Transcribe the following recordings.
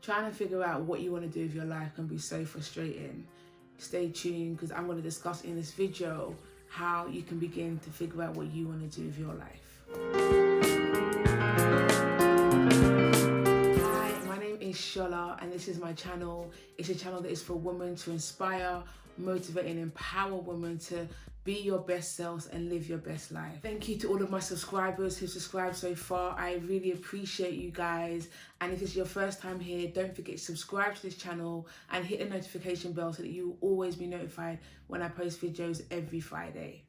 Trying to figure out what you want to do with your life can be so frustrating. Stay tuned because I'm going to discuss in this video how you can begin to figure out what you want to do with your life. Hi, my name is Sola and this is my channel. It's a channel that is for women to inspire, motivate and empower women to be your best selves and live your best life. Thank you to all of my subscribers who subscribed so far. I really appreciate you guys. And if it's your first time here, don't forget to subscribe to this channel and hit the notification bell so that you will always be notified when I post videos every Friday.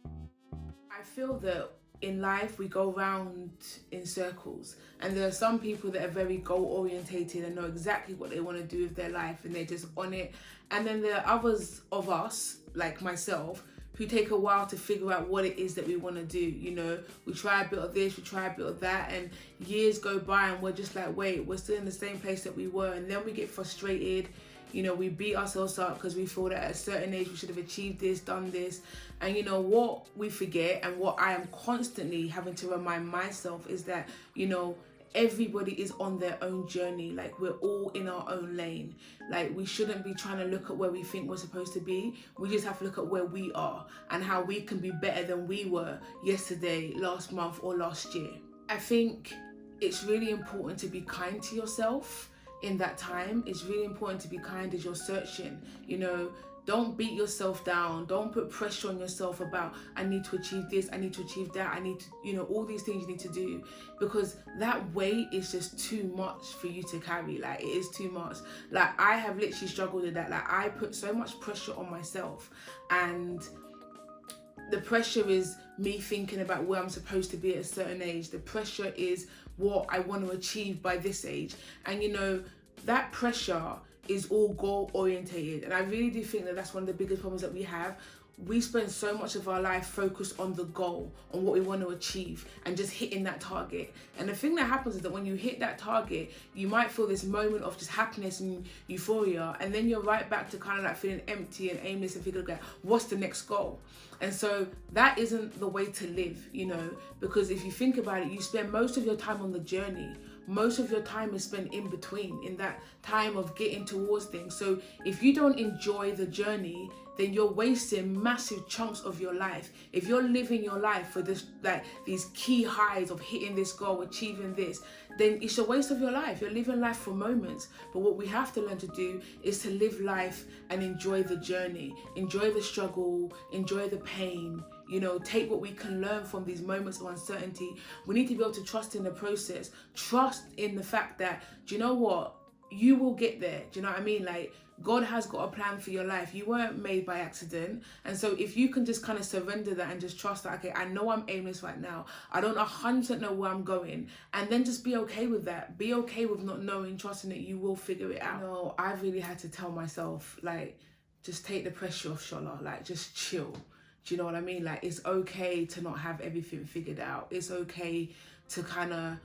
I feel that in life we go round in circles, and there are some people that are very goal orientated and know exactly what they want to do with their life and they're just on it, and then there are others of us like myself who take a while to figure out what it is that we want to do. You know, we try a bit of this, we try a bit of that, and years go by and we're just like, wait, we're still in the same place that we were. And then we get frustrated. You know, we beat ourselves up because we feel that at a certain age we should have achieved this, done this. And you know, what we forget and what I am constantly having to remind myself is that, you know, everybody is on their own journey. Like, we're all in our own lane. Like, we shouldn't be trying to look at where we think we're supposed to be. We just have to look at where we are and how we can be better than we were yesterday, last month or last year. I think it's really important to be kind to yourself in that time. It's really important to be kind as you're searching. You know, don't beat yourself down. Don't put pressure on yourself about, I need to achieve this, I need to achieve that, I need to, you know, all these things you need to do, because that weight is just too much for you to carry. Like, it is too much. Like, I have literally struggled with that. Like, I put so much pressure on myself, and the pressure is me thinking about where I'm supposed to be at a certain age. The pressure is what I want to achieve by this age. And you know, that pressure is all goal orientated. And I really do think that that's one of the biggest problems that we have. We spend so much of our life focused on the goal, on what we want to achieve and just hitting that target. And the thing that happens is that when you hit that target, you might feel this moment of just happiness and euphoria, and then you're right back to kind of like feeling empty and aimless and figuring out what's the next goal. And so that isn't the way to live, you know, because if you think about it, you spend most of your time on the journey. Most of your time is spent in between, in that time of getting towards things. So if you don't enjoy the journey, then you're wasting massive chunks of your life. If you're living your life for this, like these key highs of hitting this goal, achieving this, then it's a waste of your life. You're living life for moments. But what we have to learn to do is to live life and enjoy the journey, enjoy the struggle, enjoy the pain. You know, take what we can learn from these moments of uncertainty. We need to be able to trust in the process, trust in the fact that, do you know what? You will get there. Do you know what I mean? Like, God has got a plan for your life. You weren't made by accident. And so if you can just kind of surrender that and just trust that, okay, I know I'm aimless right now. I don't 100% know where I'm going. And then just be okay with that. Be okay with not knowing, trusting that you will figure it out. You know, I really had to tell myself, like, just take the pressure off, Shola. Like, just chill. Do you know what I mean? Like, it's okay to not have everything figured out. It's okay to kind of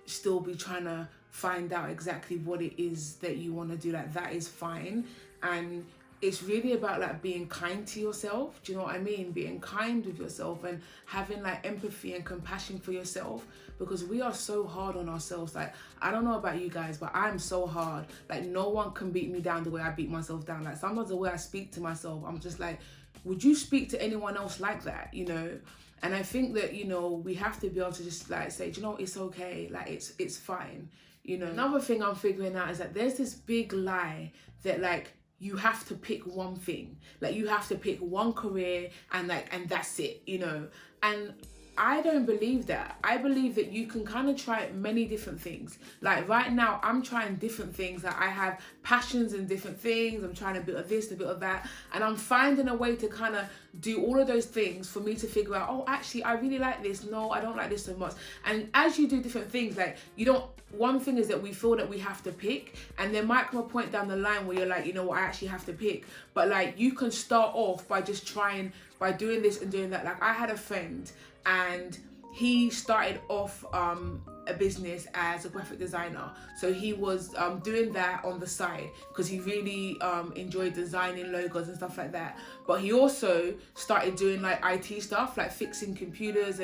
still be trying to find out exactly what it is that you want to do. Like, that is fine. And it's really about like being kind to yourself. Do you know what I mean? Being kind with yourself and having like empathy and compassion for yourself, because we are so hard on ourselves. Like, I don't know about you guys, but I'm so hard. Like, no one can beat me down the way I beat myself down. Like, sometimes the way I speak to myself, I'm just like, would you speak to anyone else like that? You know? And I think that, you know, we have to be able to just like say, do you know, it's okay. Like, it's fine. You know, another thing I'm figuring out is that there's this big lie that like, you have to pick one thing. Like, you have to pick one career and that's it, you know? And I don't believe that. I believe that you can kind of try many different things. Like, right now, I'm trying different things. Like, I have passions in different things. I'm trying a bit of this, a bit of that. And I'm finding a way to kind of do all of those things for me to figure out, oh, actually, I really like this. No, I don't like this so much. And as you do different things, like, you don't, one thing is that we feel that we have to pick, and there might come a point down the line where you're like, you know what, I actually have to pick. But like, you can start off by just trying, by doing this and doing that. Like, I had a friend and he started off a business as a graphic designer. So he was doing that on the side because he really enjoyed designing logos and stuff like that. But he also started doing like IT stuff, like fixing computers,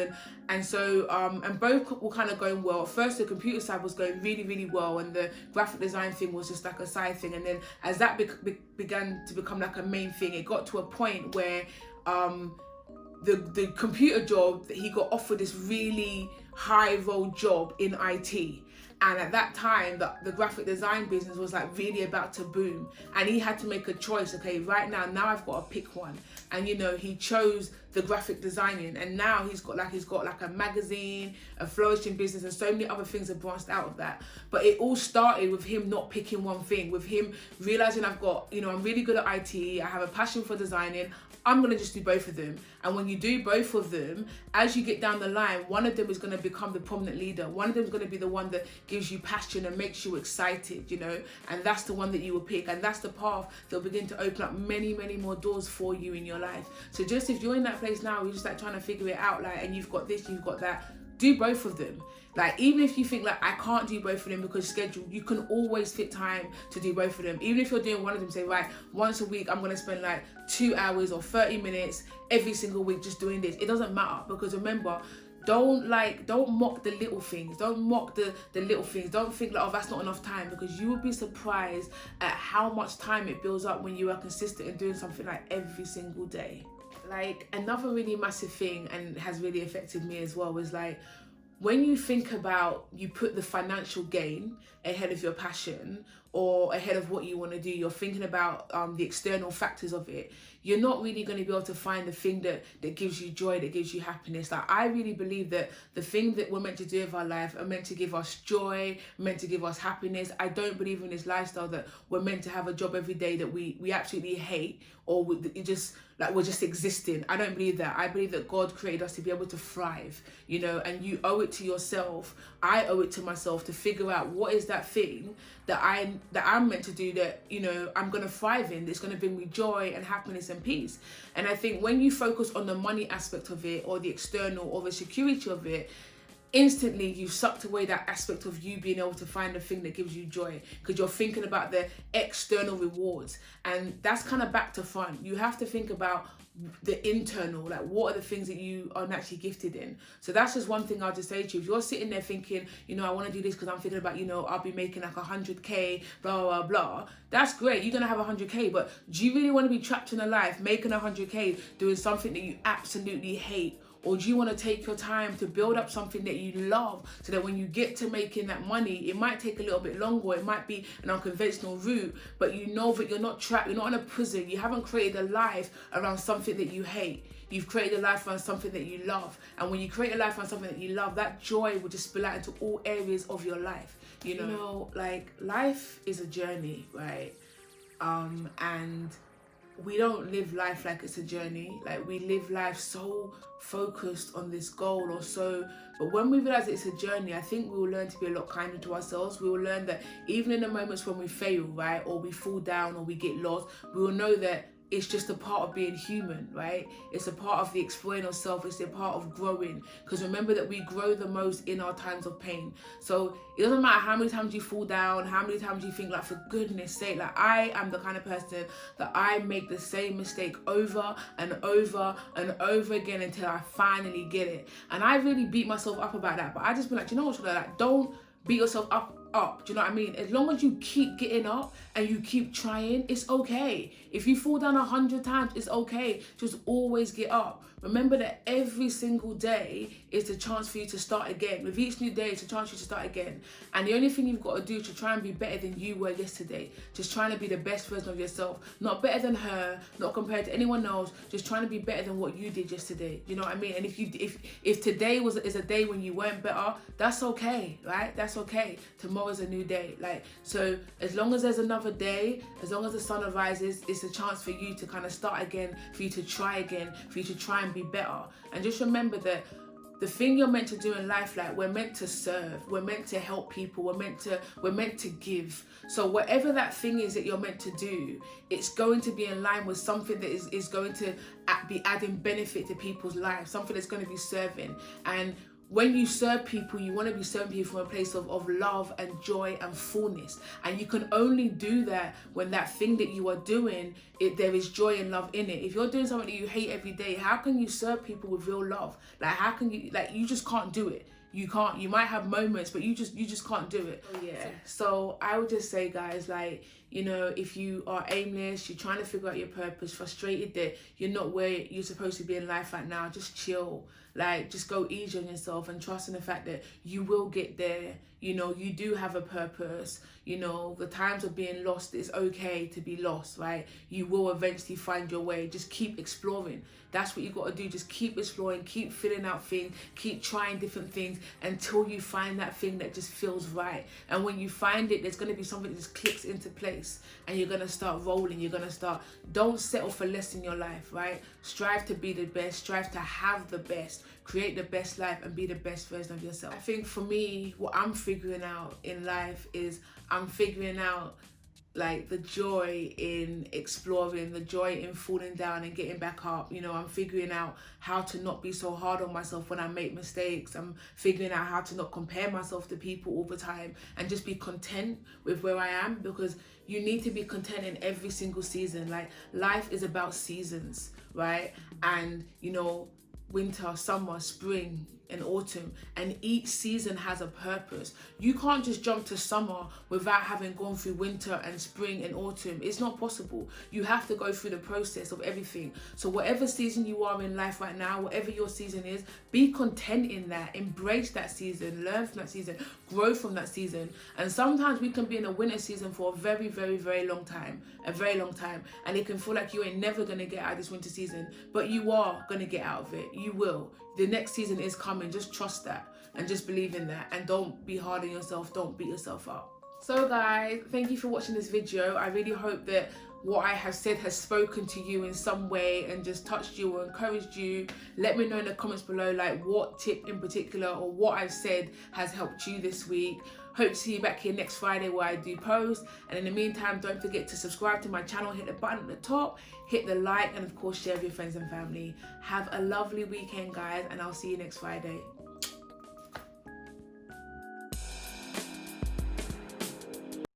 and so and both were kind of going well. At first, the computer side was going really, really well, and the graphic design thing was just like a side thing. And then as that began to become like a main thing, it got to a point where the computer job, that he got offered this really high role job in IT. And at that time, the graphic design business was like really about to boom. And he had to make a choice. Okay, right now I've got to pick one. And you know, he chose the graphic designing. And now he's got like a magazine, a flourishing business, and so many other things have branched out of that. But it all started with him not picking one thing, with him realizing I'm really good at IT, I have a passion for designing, I'm going to just do both of them. And when you do both of them, as you get down the line, one of them is going to become the prominent leader. One of them is going to be the one that gives you passion and makes you excited, you know, and that's the one that you will pick. And that's the path that will begin to open up many, many more doors for you in your life. So just if you're in that place now, you're just like trying to figure it out, like, and you've got this, you've got that, do both of them. Like, even if you think like, I can't do both of them because schedule, you can always fit time to do both of them. Even if you're doing one of them, say, right, once a week, I'm going to spend like 2 hours or 30 minutes every single week just doing this. It doesn't matter, because remember, don't mock the little things. Don't mock the little things. Don't think like, oh, that's not enough time, because you will be surprised at how much time it builds up when you are consistent in doing something like every single day. Like, another really massive thing, and has really affected me as well, was like, when you think about, you put the financial gain ahead of your passion or ahead of what you want to do, you're thinking about the external factors of it, you're not really going to be able to find the thing that gives you joy, that gives you happiness. Like, I really believe that the thing that we're meant to do with our life are meant to give us joy, meant to give us happiness. I don't believe in this lifestyle that we're meant to have a job every day that we absolutely hate, or we're just existing. I don't believe that. I believe that God created us to be able to thrive, you know, and you owe it to yourself. I owe it to myself to figure out what is that thing that I'm meant to do, that, you know, I'm going to thrive in, that's going to bring me joy and happiness and peace. And I think when you focus on the money aspect of it, or the external or the security of it, instantly you've sucked away that aspect of you being able to find the thing that gives you joy, because you're thinking about the external rewards. And that's kind of back to front. You have to think about the internal, like, what are the things that you are naturally gifted in. So that's just one thing I'll just say to you. If you're sitting there thinking, you know, I want to do this because I'm thinking about, you know, I'll be making like 100k, blah, blah, blah, that's great. You're going to have 100k, but do you really want to be trapped in a life making 100k doing something that you absolutely hate? Or do you want to take your time to build up something that you love, so that when you get to making that money, it might take a little bit longer, it might be an unconventional route, but you know that you're not trapped, you're not in a prison, you haven't created a life around something that you hate. You've created a life around something that you love. And when you create a life around something that you love, that joy will just spill out into all areas of your life. You know, like, life is a journey, right? And we don't live life like it's a journey. Like, we live life so focused on this goal or so, but when we realize it's a journey, I think we will learn to be a lot kinder to ourselves. We will learn that even in the moments when we fail, right, or we fall down or we get lost, we will know that it's just a part of being human, right? It's a part of the exploring of self. It's a part of growing. Because remember that we grow the most in our times of pain. So it doesn't matter how many times you fall down, how many times you think, like, for goodness sake, like, I am the kind of person that I make the same mistake over and over and over again until I finally get it. And I really beat myself up about that. But I just be like, you know what, Sola, like, don't beat yourself up. Do you know what I mean? As long as you keep getting up and you keep trying, it's okay. If you fall down 100 times, it's okay. Just always get up. Remember that every single day is the chance for you to start again. With each new day, it's a chance for you to start again. And the only thing you've got to do is to try and be better than you were yesterday. Just trying to be the best version of yourself. Not better than her, not compared to anyone else. Just trying to be better than what you did yesterday. You know what I mean? And if today is a day when you weren't better, that's okay, right? That's okay. Tomorrow's a new day. Like, so as long as there's another day, as long as the sun arises, it's a chance for you to kind of start again, for you to try again, for you to try and be better. And just remember that the thing you're meant to do in life, like, we're meant to serve, we're meant to help people, we're meant to give. So whatever that thing is that you're meant to do, it's going to be in line with something that is going to be adding benefit to people's lives, something that's going to be serving. And when you serve people, you want to be serving people from a place of love and joy and fullness. And you can only do that when that thing that you are doing, there is joy and love in it. If you're doing something that you hate every day, how can you serve people with real love? Like, how can you, like, you just can't do it. You can't. You might have moments, but you just can't do it. Oh, yeah. So I would just say, guys, like, you know, if you are aimless, you're trying to figure out your purpose, frustrated that you're not where you're supposed to be in life right now, just chill. Like, just go easy on yourself and trust in the fact that you will get there. You know, you do have a purpose. You know, the times of being lost, it's okay to be lost, right? You will eventually find your way. Just keep exploring. That's what you got to do. Just keep exploring, keep filling out things, keep trying different things until you find that thing that just feels right. And when you find it, there's going to be something that just clicks into place and you're going to start rolling. You're going to start, don't settle for less in your life, right? Strive to be the best, strive to have the best, create the best life and be the best version of yourself. I think for me, what I'm figuring out in life is I'm figuring out like the joy in exploring, the joy in falling down and getting back up. You know, I'm figuring out how to not be so hard on myself when I make mistakes. I'm figuring out how to not compare myself to people all the time and just be content with where I am, because you need to be content in every single season. Like, life is about seasons, right? And, you know, winter, summer, spring, and autumn, and each season has a purpose. You can't just jump to summer without having gone through winter and spring and autumn. It's not possible. You have to go through the process of everything. So whatever season you are in life right now, whatever your season is, be content in that. Embrace that season, learn from that season, grow from that season. And sometimes we can be in a winter season for a very, very, very long time, and it can feel like you ain't never gonna get out of this winter season, but you are gonna get out of it. You will. The next season is coming. Just trust that and just believe in that, and don't be hard on yourself. Don't beat yourself up. So guys, thank you for watching this video. I really hope that what I have said has spoken to you in some way and just touched you or encouraged you. Let me know in the comments below, like, what tip in particular or what I've said has helped you this week. Hope to see you back here next Friday where I do post. And in the meantime, don't forget to subscribe to my channel, hit the button at the top, hit the like, and of course share with your friends and family. Have a lovely weekend, guys, and I'll see you next Friday.